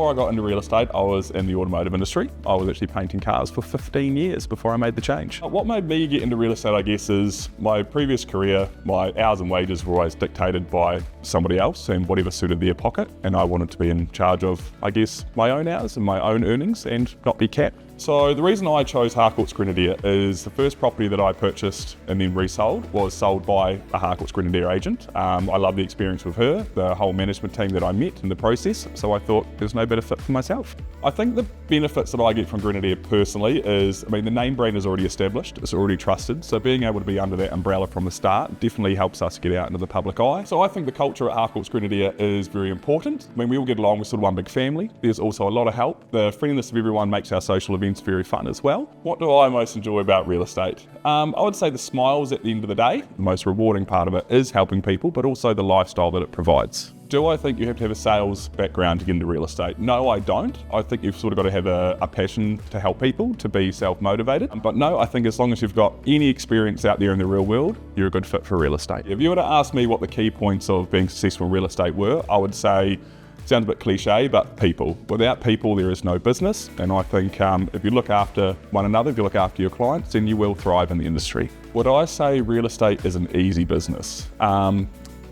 Before I got into real estate, I was in the automotive industry. I was actually painting cars for 15 years before I made the change. What made me get into real estate, I guess, is my previous career, my hours and wages were always dictated by somebody else and whatever suited their pocket. And I wanted to be in charge of, I guess, my own hours and my own earnings and not be capped. So the reason I chose Harcourts Grenadier is the first property that I purchased and then resold was sold by a Harcourts Grenadier agent. I love the experience with her, the whole management team that I met in the process, so I thought there's no better fit for myself. I think the benefits that I get from Grenadier personally is, the name brand is already established, it's already trusted, so being able to be under that umbrella from the start definitely helps us get out into the public eye. So I think the culture at Harcourts Grenadier is very important. We all get along, we're sort of one big family. There's also a lot of help. The friendliness of everyone makes our social events very fun as well. What do I most enjoy about real estate? I would say the smiles at the end of the day. The most rewarding part of it is helping people, but also the lifestyle that it provides. Do I think you have to have a sales background to get into real estate? No, I don't. I think you've sort of got to have a passion to help people, to be self-motivated. But no, I think as long as you've got any experience out there in the real world, you're a good fit for real estate. If you were to ask me what the key points of being successful in real estate were, I would say, sounds a bit cliche, but people. Without people, there is no business. And I think if you look after one another, if you look after your clients, then you will thrive in the industry. Would I say real estate is an easy business? I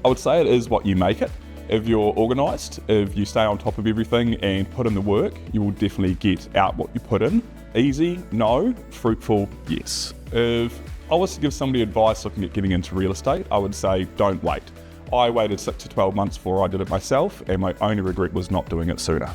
would say it is what you make it. If you're organised, if you stay on top of everything and put in the work, you will definitely get out what you put in. Easy, no. Fruitful, yes. If I was to give somebody advice looking at getting into real estate, I would say don't wait. I waited 6 to 12 months before I did it myself, and my only regret was not doing it sooner.